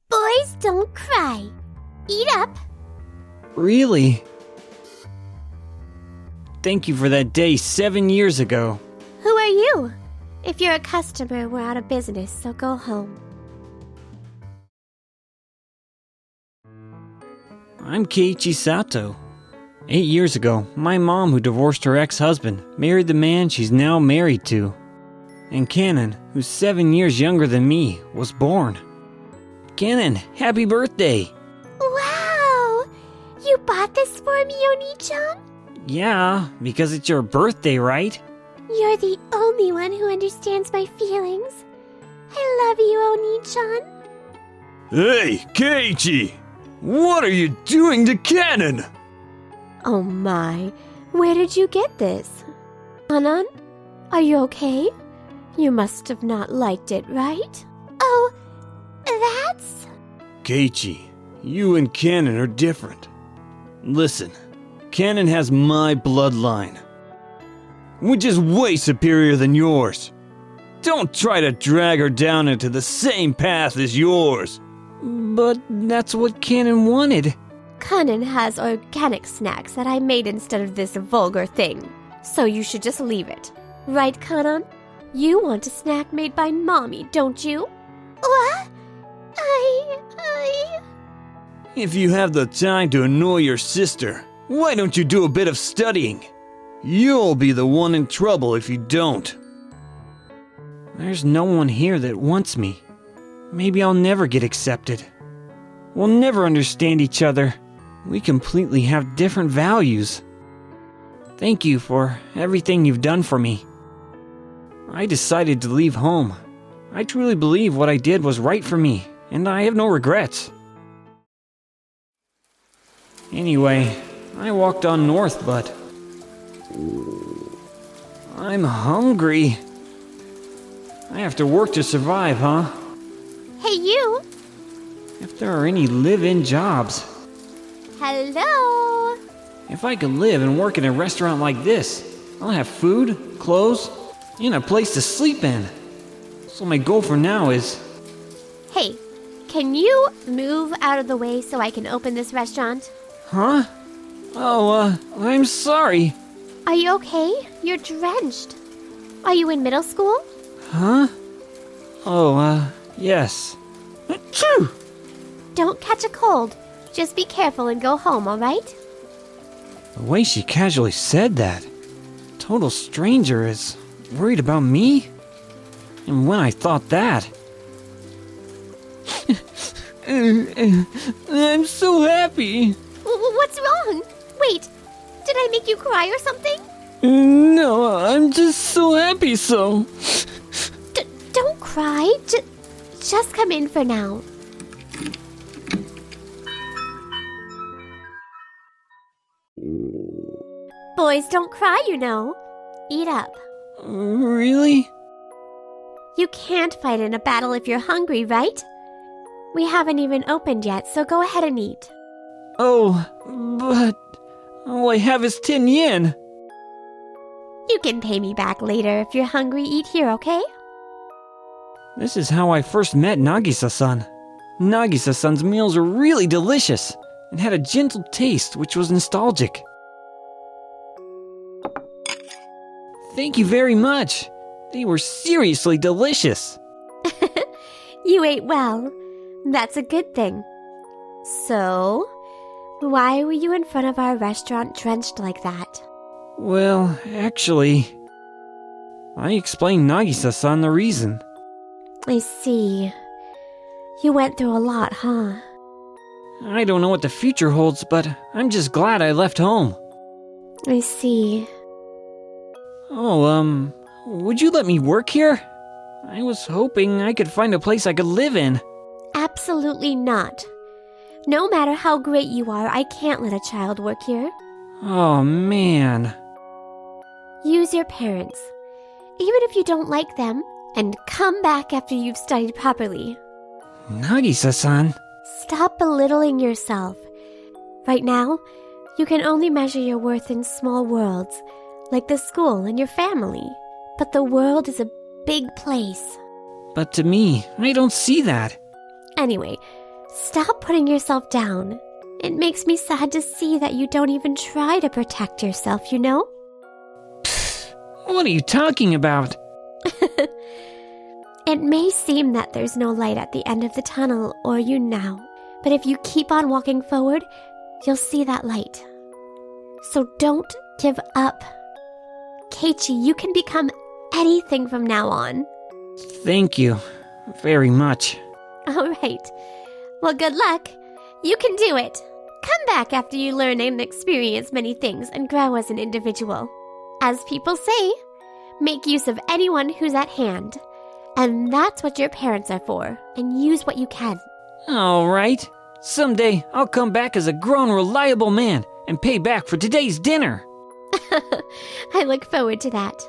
Boys, don't cry. Eat up. Really? Thank you for that day 7 years ago. Who are you? If you're a customer, we're out of business, so go home. I'm Keiichi Sato. 8 years ago, my mom, who divorced her ex-husband, married the man she's now married to. And Cannon, who's 7 years younger than me, was born. Cannon, happy birthday! Wow! You bought this for me, Oni-chan? Yeah, because it's your birthday, right? You're the only one who understands my feelings. I love you, Oni-chan. Hey, Keiichi! What are you doing to Cannon? Oh my, where did you get this? Anan, are you okay? You must have not liked it, right? Oh, that's... Keiichi, you and Cannon are different. Listen, Cannon has my bloodline, which is way superior than yours. Don't try to drag her down into the same path as yours. But that's what Cannon wanted. Cannon has organic snacks that I made instead of this vulgar thing. So you should just leave it. Right, Cannon? You want a snack made by Mommy, don't you? What? If you have the time to annoy your sister, why don't you do a bit of studying? You'll be the one in trouble if you don't. There's no one here that wants me. Maybe I'll never get accepted. We'll never understand each other. We completely have different values. Thank you for everything you've done for me. I decided to leave home. I truly believe what I did was right for me, and I have no regrets. Anyway, I walked on north, but I'm hungry. I have to work to survive, huh? Hey, you! If there are any live-in jobs. Hello! If I could live and work in a restaurant like this, I'll have food, clothes, and a place to sleep in. So my goal for now is... Hey, can you move out of the way so I can open this restaurant? Huh? Oh, I'm sorry. Are you okay? You're drenched. Are you in middle school? Huh? Oh, yes. Achoo! Don't catch a cold. Just be careful and go home, alright? The way she casually said that. Total stranger is worried about me? And when I thought that... I'm so happy. What's wrong? Wait, did I make you cry or something? No, I'm just so happy so. Don't cry. Just come in for now. Boys don't cry, you know. Eat up. Really? You can't fight in a battle if you're hungry, right? We haven't even opened yet, so go ahead and eat. Oh, but all I have is 10 yen. You can pay me back later if you're hungry. Eat here, okay? This is how I first met Nagisa-san. Nagisa-san's meals were really delicious and had a gentle taste which was nostalgic. Thank you very much. They were seriously delicious. You ate well. That's a good thing. So, why were you in front of our restaurant drenched like that? Well, actually, I explained Nagisa-san the reason. I see. You went through a lot, huh? I don't know what the future holds, but I'm just glad I left home. I see. Oh, would you let me work here? I was hoping I could find a place I could live in. Absolutely not. No matter how great you are, I can't let a child work here. Oh, man. Use your parents, even if you don't like them, and come back after you've studied properly. Nagisa-san. Stop belittling yourself. Right now, you can only measure your worth in small worlds, like the school and your family. But the world is a big place. But to me, I don't see that. Anyway, Stop putting yourself down. It makes me sad to see that you don't even try to protect yourself, you know? What are you talking about? It may seem that there's no light at the end of the tunnel or you now, but if you keep on walking forward, you'll see that light. So don't give up. Keiichi, you can become anything from now on. Thank you very much. All right. Well, good luck. You can do it. Come back after you learn and experience many things and grow as an individual. As people say, make use of anyone who's at hand. And that's what your parents are for, and use what you can. All right. Someday I'll come back as a grown, reliable man and pay back for today's dinner. I look forward to that.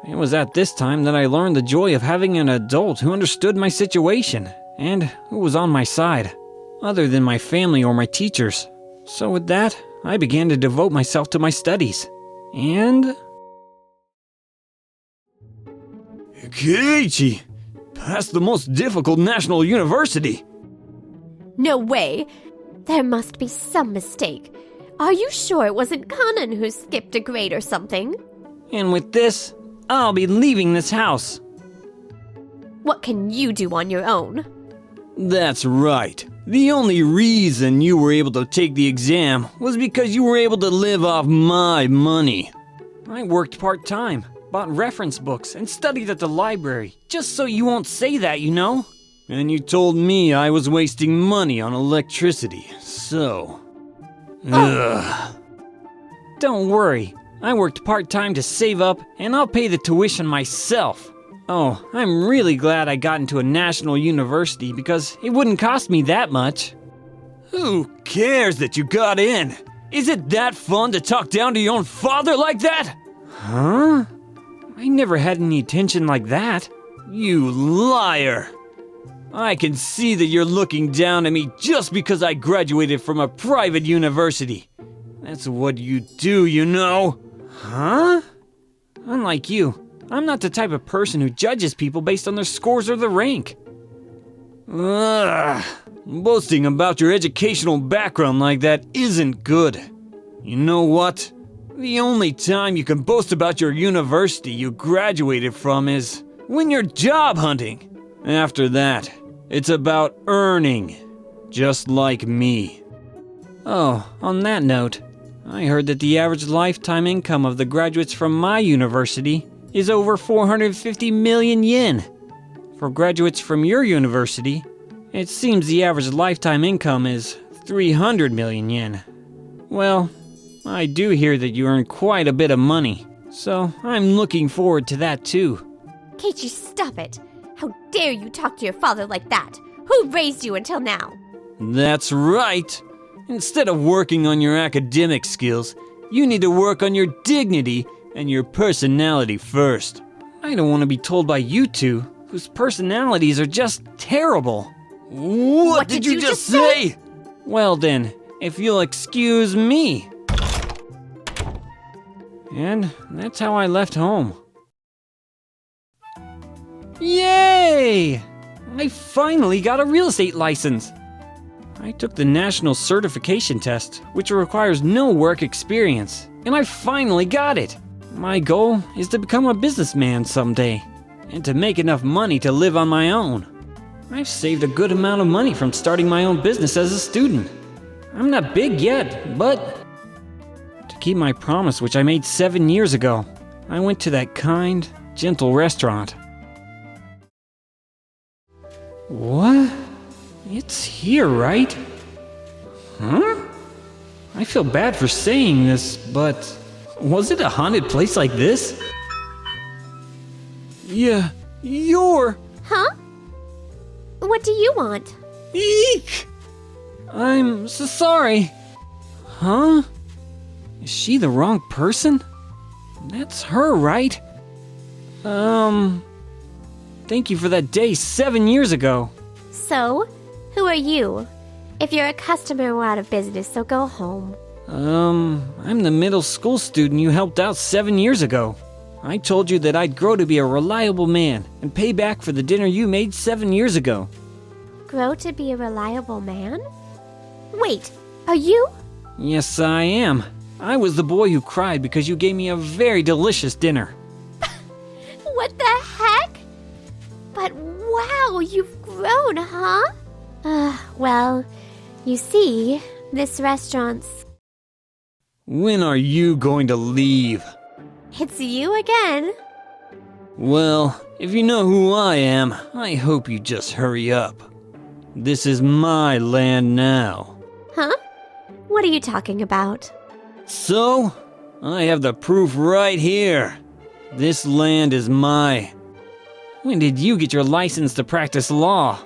It was at this time that I learned the joy of having an adult who understood my situation and who was on my side, other than my family or my teachers. So with that, I began to devote myself to my studies. And... Keiichi! Passed the most difficult national university! No way! There must be some mistake. Are you sure it wasn't Kanan who skipped a grade or something? And with this, I'll be leaving this house. What can you do on your own? That's right. The only reason you were able to take the exam was because you were able to live off my money. I worked part-time, bought reference books, and studied at the library, just so you won't say that, you know? And you told me I was wasting money on electricity, so... Ugh. Don't worry, I worked part-time to save up, and I'll pay the tuition myself. Oh, I'm really glad I got into a national university because it wouldn't cost me that much. Who cares that you got in? Is it that fun to talk down to your own father like that? Huh? I never had any attention like that. You liar! I can see that you're looking down at me just because I graduated from a private university. That's what you do, you know. Huh? Unlike you, I'm not the type of person who judges people based on their scores or their rank. Ugh. Boasting about your educational background like that isn't good. You know what? The only time you can boast about your university you graduated from is when you're job hunting. After that, it's about earning, just like me. Oh, on that note, I heard that the average lifetime income of the graduates from my university is over 450 million yen. For graduates from your university, it seems the average lifetime income is 300 million yen. Well, I do hear that you earn quite a bit of money, so I'm looking forward to that too. Keiichi, stop it! How dare you talk to your father like that? Who raised you until now? That's right! Instead of working on your academic skills, you need to work on your dignity and your personality first. I don't want to be told by you two, whose personalities are just terrible. What did you just say? Well then, if you'll excuse me. And that's how I left home. Yay! I finally got a real estate license. I took the national certification test, which requires no work experience, and I finally got it. My goal is to become a businessman someday, and to make enough money to live on my own. I've saved a good amount of money from starting my own business as a student. I'm not big yet, but to keep my promise which I made 7 years ago, I went to that kind, gentle restaurant. What? It's here, right? Huh? I feel bad for saying this, but was it a haunted place like this? Yeah, you're... Huh? What do you want? Eek! I'm so sorry. Huh? Is she the wrong person? That's her, right? Thank you for that day 7 years ago. So, who are you? If you're a customer, we're out of business, so go home. I'm the middle school student you helped out 7 years ago. I told you that I'd grow to be a reliable man and pay back for the dinner you made 7 years ago. grow to be a reliable man? Wait, are you? Yes, I am. I was the boy who cried because you gave me a very delicious dinner. What the heck? But wow, you've grown, huh? Well, you see, this restaurant's... When are you going to leave? It's you again. Well, if you know who I am, I hope you just hurry up. This is my land now. Huh? What are you talking about? So, I have the proof right here. This land is my... When did you get your license to practice law?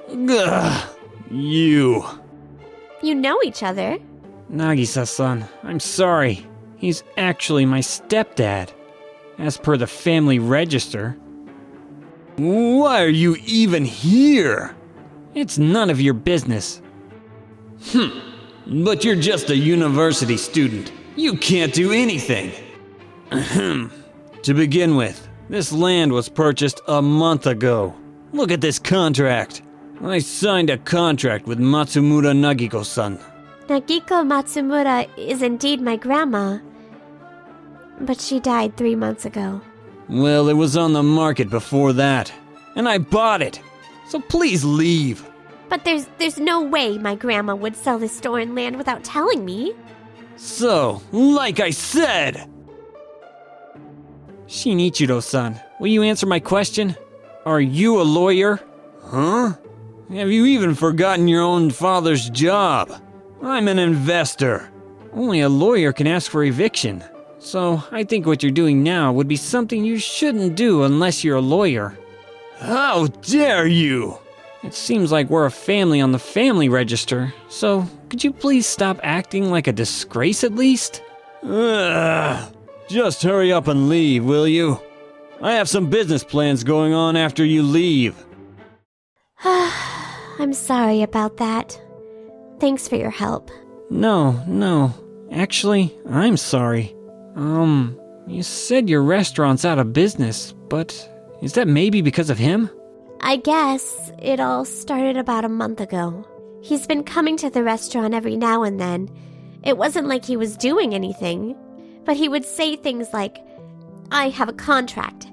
Ugh, you. You know each other. Nagisa-san, I'm sorry. He's actually my stepdad, as per the family register. Why are you even here? It's none of your business. But you're just a university student. You can't do anything. To begin with, this land was purchased a month ago. Look at this contract. I signed a contract with Matsumura Nagiko-san. Nagiko Matsumura is indeed my grandma, but she died 3 months ago. Well, it was on the market before that, and I bought it. So please leave. But there's no way my grandma would sell this store and land without telling me. So, like I said... Shinichiro-san, will you answer my question? Are you a lawyer? Huh? Have you even forgotten your own father's job? I'm an investor. Only a lawyer can ask for eviction. So I think what you're doing now would be something you shouldn't do unless you're a lawyer. How dare you! It seems like we're a family on the family register, so could you please stop acting like a disgrace at least? Just hurry up and leave, will you? I have some business plans going on after you leave. I'm sorry about that. Thanks for your help. No. Actually, I'm sorry. You said your restaurant's out of business, but is that maybe because of him? I guess it all started about a month ago. He's been coming to the restaurant every now and then. It wasn't like he was doing anything, but he would say things like, "I have a contract,"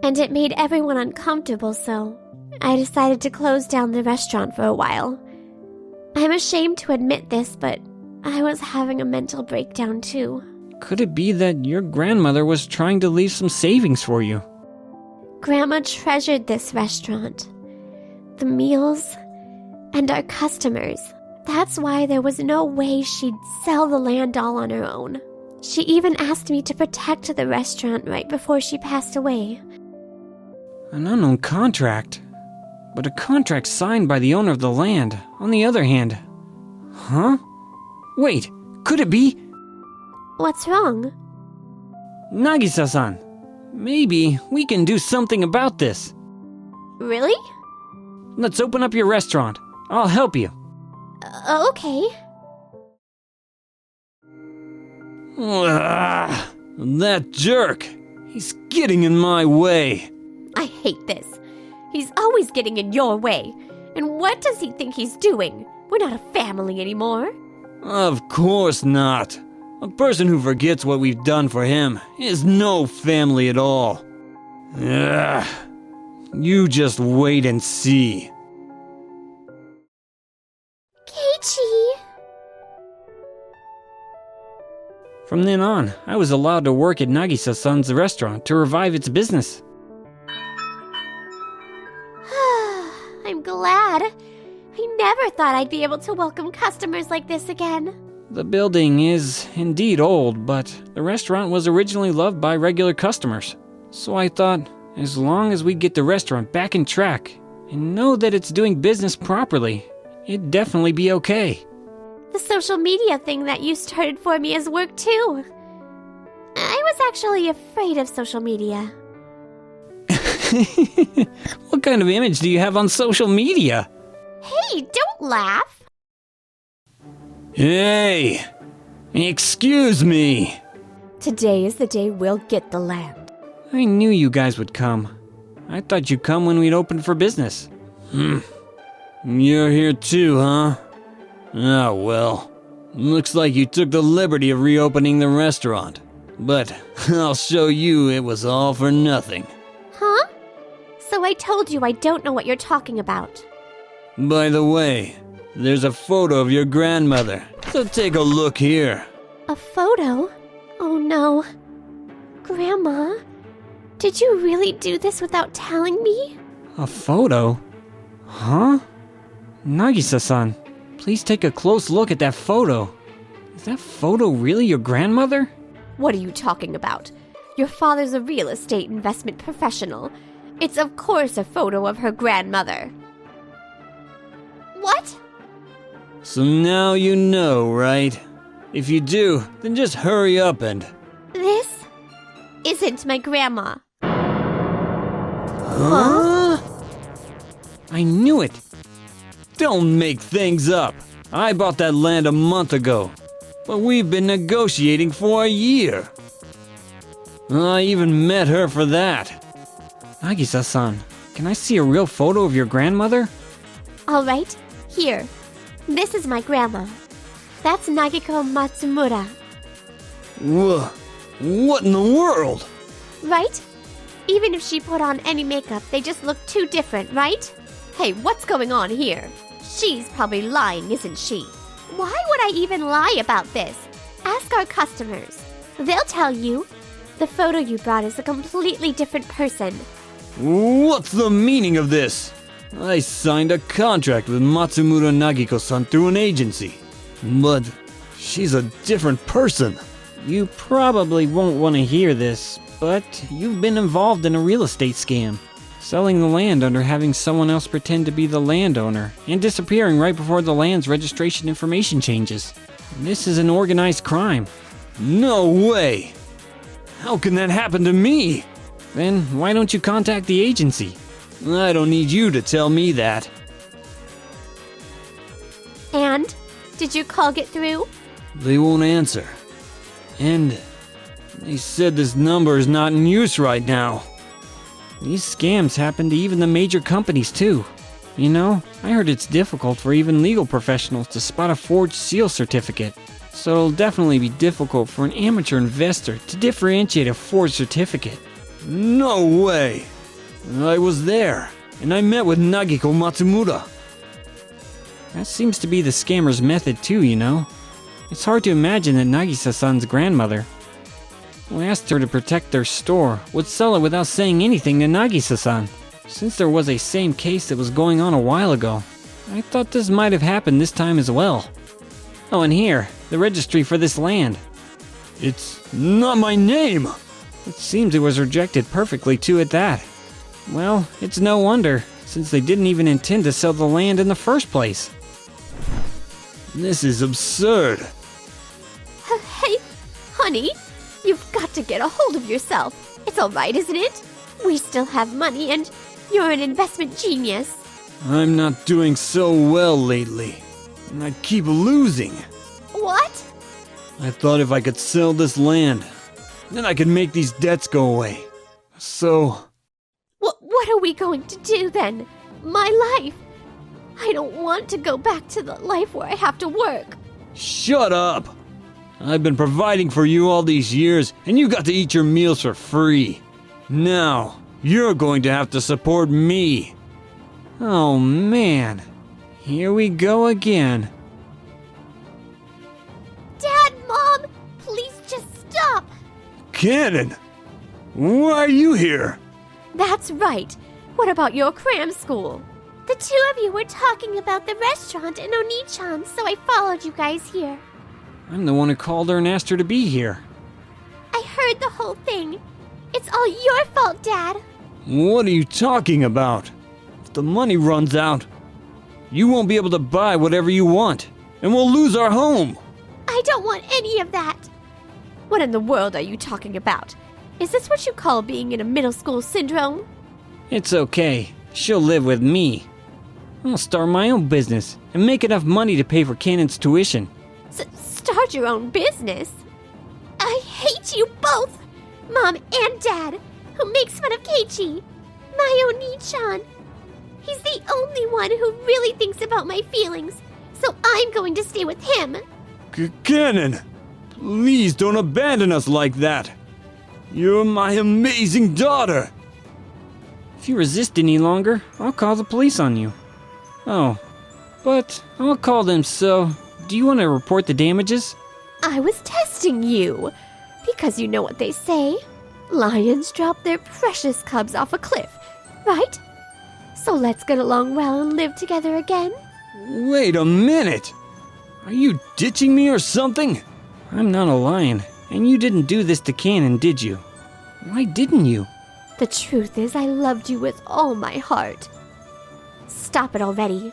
and it made everyone uncomfortable, so I decided to close down the restaurant for a while. I'm ashamed to admit this, but I was having a mental breakdown too. Could it be that your grandmother was trying to leave some savings for you? Grandma treasured this restaurant, the meals, and our customers. That's why there was no way she'd sell the land all on her own. She even asked me to protect the restaurant right before she passed away. An unknown contract? But a contract signed by the owner of the land, on the other hand. Huh? Wait, could it be? What's wrong? Nagisa-san, maybe we can do something about this. Really? Let's open up your restaurant. I'll help you. Okay. That jerk! He's getting in my way. I hate this. He's always getting in your way. And what does he think he's doing? We're not a family anymore. Of course not. A person who forgets what we've done for him is no family at all. You just wait and see. Keiichi! From then on, I was allowed to work at Nagisa-san's restaurant to revive its business. I'm glad. I never thought I'd be able to welcome customers like this again. The building is indeed old, but the restaurant was originally loved by regular customers. So I thought, as long as we get the restaurant back in track and know that it's doing business properly, it'd definitely be okay. The social media thing that you started for me has worked too. I was actually afraid of social media. What kind of image do you have on social media? Hey, don't laugh. Hey! Excuse me! Today is the day we'll get the land. I knew you guys would come. I thought you'd come when we'd open for business. You're here too, huh? Ah, well. Looks like you took the liberty of reopening the restaurant. But I'll show you it was all for nothing. Huh? So I told you I don't know what you're talking about. By the way, there's a photo of your grandmother, so take a look here. A photo? Oh no. Grandma, did you really do this without telling me? A photo? Huh? Nagisa-san, please take a close look at that photo. Is that photo really your grandmother? What are you talking about? Your father's a real estate investment professional. It's of course a photo of her grandmother. What? So now you know, right? If you do, then just hurry up and... This isn't my grandma. Huh? I knew it. Don't make things up. I bought that land a month ago, but we've been negotiating for a year. I even met her for that. Nagisa-san, can I see a real photo of your grandmother? All right, here. This is my grandma. That's Nagiko Matsumura. What in the world? Right? Even if she put on any makeup, they just look too different, right? Hey, what's going on here? She's probably lying, isn't she? Why would I even lie about this? Ask our customers. They'll tell you. The photo you brought is a completely different person. What's the meaning of this? I signed a contract with Matsumura Nagiko-san through an agency. But she's a different person. You probably won't want to hear this, but you've been involved in a real estate scam. Selling the land under having someone else pretend to be the landowner and disappearing right before the land's registration information changes. This is an organized crime. No way! How can that happen to me? Then why don't you contact the agency? I don't need you to tell me that. And? Did your call get through? They won't answer. And they said this number is not in use right now. These scams happen to even the major companies too. You know, I heard it's difficult for even legal professionals to spot a forged seal certificate. So it'll definitely be difficult for an amateur investor to differentiate a forged certificate. No way! I was there, and I met with Nagiko Matsumura. That seems to be the scammer's method too, you know. It's hard to imagine that Nagisa-san's grandmother, who asked her to protect their store, would sell it without saying anything to Nagisa-san. Since there was a same case that was going on a while ago, I thought this might have happened this time as well. Oh, and here, the registry for this land. It's not my name! It seems it was rejected perfectly too at that. Well, it's no wonder, since they didn't even intend to sell the land in the first place. This is absurd. Hey, honey, you've got to get a hold of yourself. It's all right, isn't it? We still have money and you're an investment genius. I'm not doing so well lately, and I keep losing. What? I thought if I could sell this land, then I could make these debts go away. So... What are we going to do then? My life. I don't want to go back to the life where I have to work. Shut up! I've been providing for you all these years, and you got to eat your meals for free. Now, you're going to have to support me. Oh man, here we go again. Dad, Mom, please just stop. Cannon! Why are you here? That's right. What about your cram school? The two of you were talking about the restaurant in Onichan, so I followed you guys here. I'm the one who called her and asked her to be here. I heard the whole thing. It's all your fault, Dad. What are you talking about? If the money runs out, you won't be able to buy whatever you want, and we'll lose our home. I don't want any of that. What in the world are you talking about? Is this what you call being in a middle school syndrome? It's okay. She'll live with me. I'll start my own business and make enough money to pay for Cannon's tuition. Start your own business? I hate you both! Mom and Dad, who makes fun of Keiichi. My Oni-chan. He's the only one who really thinks about my feelings, so I'm going to stay with him. Cannon, please don't abandon us like that. You're my amazing daughter. If you resist any longer, I'll call the police on you. Oh, but I'll call them, so do you want to report the damages? I was testing you, because you know what they say. Lions drop their precious cubs off a cliff, right? So let's get along well and live together again. Wait a minute. Are you ditching me or something? I'm not a lion, and you didn't do this to Cannon, did you? Why didn't you? The truth is, I loved you with all my heart. Stop it already.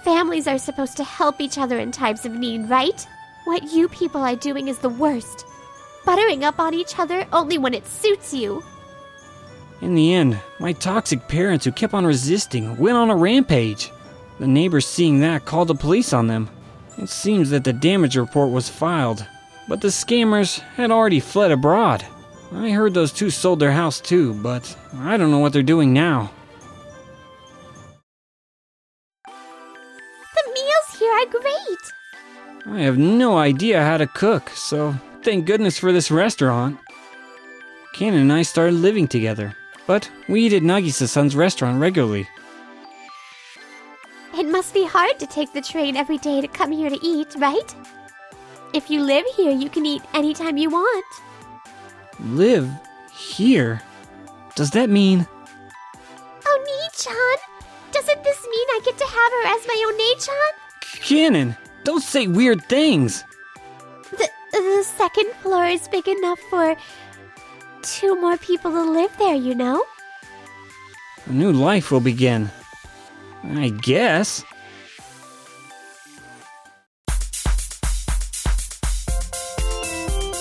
Families are supposed to help each other in times of need, right? What you people are doing is the worst. Buttering up on each other only when it suits you. In the end, my toxic parents who kept on resisting went on a rampage. The neighbors seeing that called the police on them. It seems that the damage report was filed, but the scammers had already fled abroad. I heard those two sold their house too, but I don't know what they're doing now. The meals here are great. I have no idea how to cook, so thank goodness for this restaurant. Cannon and I started living together, but we eat at Nagisa-san's restaurant regularly. It must be hard to take the train every day to come here to eat, right? If you live here, you can eat anytime you want. Live here? Does that mean... Oh, Nee-chan! Doesn't this mean I get to have her as my own Nee-chan? Cannon, don't say weird things! The second floor is big enough for 2 more people to live there, you know? A new life will begin. I guess.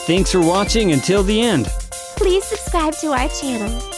Thanks for watching until the end. Please subscribe to our channel.